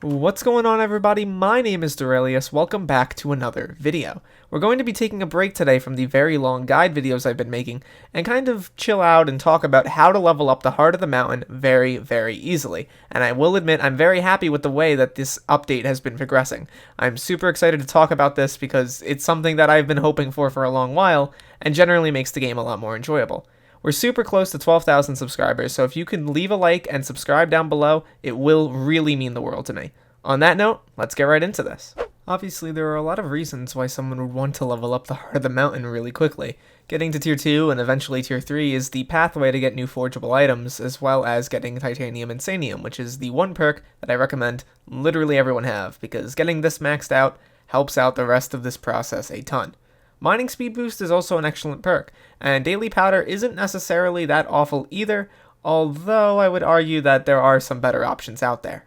What's going on, everybody? My name is Derailious. Welcome back to another video. We're going to be taking a break today from the very long guide videos I've been making and kind of chill out and talk about how to level up the heart of the mountain very, very easily. And I will admit I'm very happy with the way that this update has been progressing. I'm super excited to talk about this because it's something that I've been hoping for a long while and generally makes the game a lot more enjoyable. We're super close to 12,000 subscribers, so if you can leave a like and subscribe down below, it will really mean the world to me. On that note, let's get right into this. Obviously, there are a lot of reasons why someone would want to level up the heart of the mountain really quickly. Getting to tier 2 and eventually tier 3 is the pathway to get new forgeable items, as well as getting titanium and sanium, which is the one perk that I recommend literally everyone have, because getting this maxed out helps out the rest of this process a ton. Mining speed boost is also an excellent perk, and daily powder isn't necessarily that awful either, although I would argue that there are some better options out there.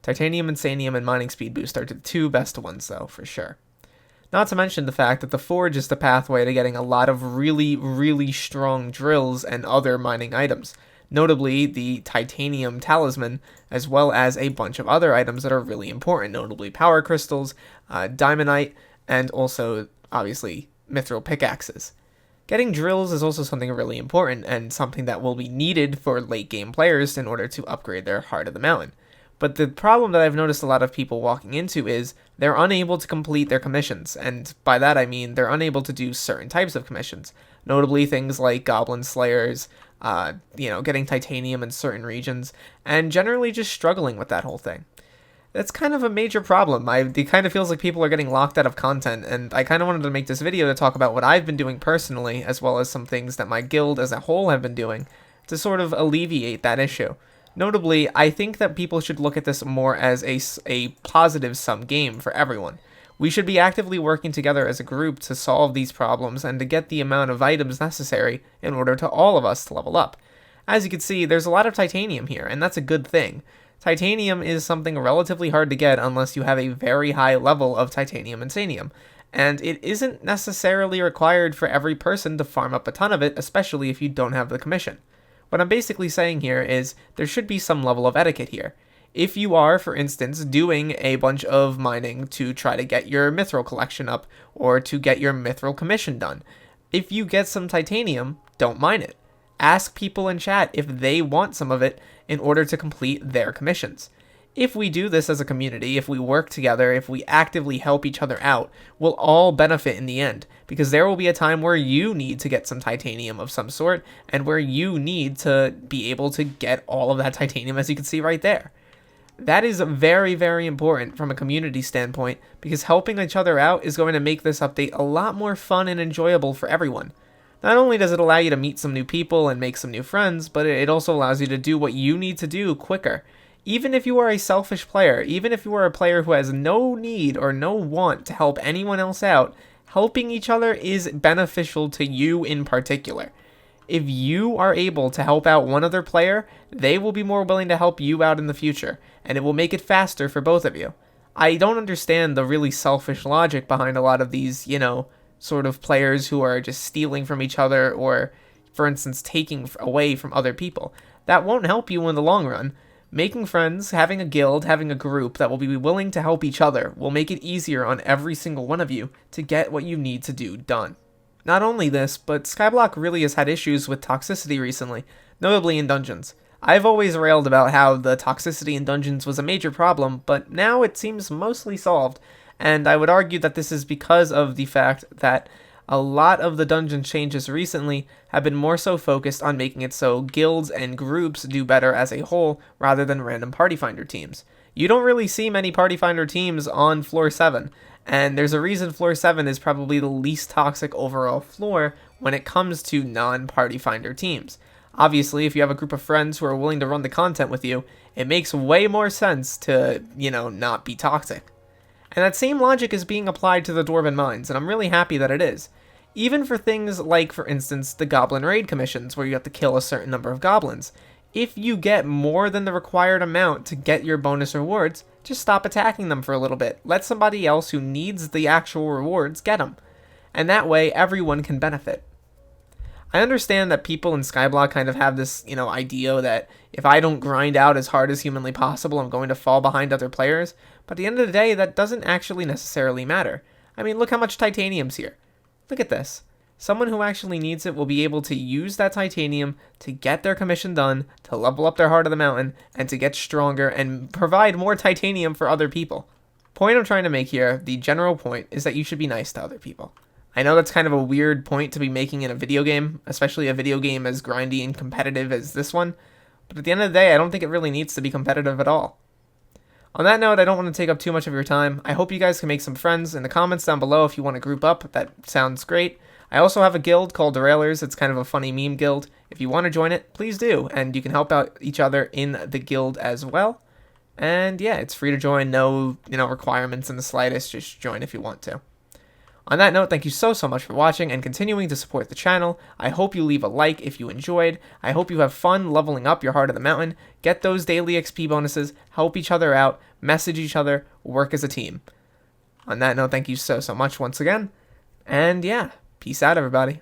Titanium and sanium and mining speed boost are the two best ones though, for sure. Not to mention the fact that the forge is the pathway to getting a lot of really strong drills and other mining items, notably the titanium talisman, as well as a bunch of other items that are really important, notably power crystals, diamondite, and also, obviously, mithril pickaxes. Getting drills is also something really important and something that will be needed for late game players in order to upgrade their heart of the mountain. But the problem that I've noticed a lot of people walking into is they're unable to complete their commissions, and by that I mean they're unable to do certain types of commissions, notably things like goblin slayers, getting titanium in certain regions, and generally just struggling with that whole thing. That's kind of a major problem. It kind of feels like people are getting locked out of content, and I kind of wanted to make this video to talk about what I've been doing personally, as well as some things that my guild as a whole have been doing to sort of alleviate that issue. Notably, I think that people should look at this more as a positive-sum game for everyone. We should be actively working together as a group to solve these problems and to get the amount of items necessary in order to all of us to level up. As you can see, there's a lot of titanium here, and that's a good thing. Titanium is something relatively hard to get unless you have a very high level of titanium and sanium, and it isn't necessarily required for every person to farm up a ton of it, especially if you don't have the commission. What I'm basically saying here is there should be some level of etiquette here. If you are, for instance, doing a bunch of mining to try to get your mithril collection up, or to get your mithril commission done, if you get some titanium, don't mine it. Ask people in chat if they want some of it in order to complete their commissions. If we do this as a community, if we work together, if we actively help each other out, we'll all benefit in the end, because there will be a time where you need to get some titanium of some sort, and where you need to be able to get all of that titanium, as you can see right there. That is very important from a community standpoint, because helping each other out is going to make this update a lot more fun and enjoyable for everyone. Not only does it allow you to meet some new people and make some new friends, but it also allows you to do what you need to do quicker. Even if you are a selfish player, even if you are a player who has no need or no want to help anyone else out, helping each other is beneficial to you in particular. If you are able to help out one other player, they will be more willing to help you out in the future, and it will make it faster for both of you. I don't understand the really selfish logic behind a lot of these, sort of players who are just stealing from each other or, for instance, taking away from other people. That won't help you in the long run. Making friends, having a guild, having a group that will be willing to help each other will make it easier on every single one of you to get what you need to do done. Not only this, but Skyblock really has had issues with toxicity recently, notably in dungeons. I've always railed about how the toxicity in dungeons was a major problem, but now it seems mostly solved, and I would argue that this is because of the fact that a lot of the dungeon changes recently have been more so focused on making it so guilds and groups do better as a whole rather than random party finder teams. You don't really see many party finder teams on floor 7, and there's a reason floor 7 is probably the least toxic overall floor when it comes to non-party finder teams. Obviously, if you have a group of friends who are willing to run the content with you, it makes way more sense to, not be toxic. And that same logic is being applied to the Dwarven Mines, and I'm really happy that it is. Even for things like, for instance, the Goblin Raid commissions, where you have to kill a certain number of goblins. If you get more than the required amount to get your bonus rewards, just stop attacking them for a little bit. Let somebody else who needs the actual rewards get them. And that way, everyone can benefit. I understand that people in Skyblock kind of have this, idea that if I don't grind out as hard as humanly possible, I'm going to fall behind other players. But at the end of the day, that doesn't actually necessarily matter. I mean, look how much titanium's here. Look at this. Someone who actually needs it will be able to use that titanium to get their commission done, to level up their Heart of the Mountain, and to get stronger and provide more titanium for other people. Point I'm trying to make here, the general point, is that you should be nice to other people. I know that's kind of a weird point to be making in a video game, especially a video game as grindy and competitive as this one, but at the end of the day, I don't think it really needs to be competitive at all. On that note, I don't want to take up too much of your time. I hope you guys can make some friends in the comments down below if you want to group up. That sounds great. I also have a guild called Derailious. It's kind of a funny meme guild. If you want to join it, please do, and you can help out each other in the guild as well. And yeah, it's free to join. No, requirements in the slightest. Just join if you want to. On that note, thank you so much for watching and continuing to support the channel. I hope you leave a like if you enjoyed. I hope you have fun leveling up your Heart of the Mountain. Get those daily XP bonuses, help each other out, message each other, work as a team. On that note, thank you so much once again. And yeah, peace out, everybody.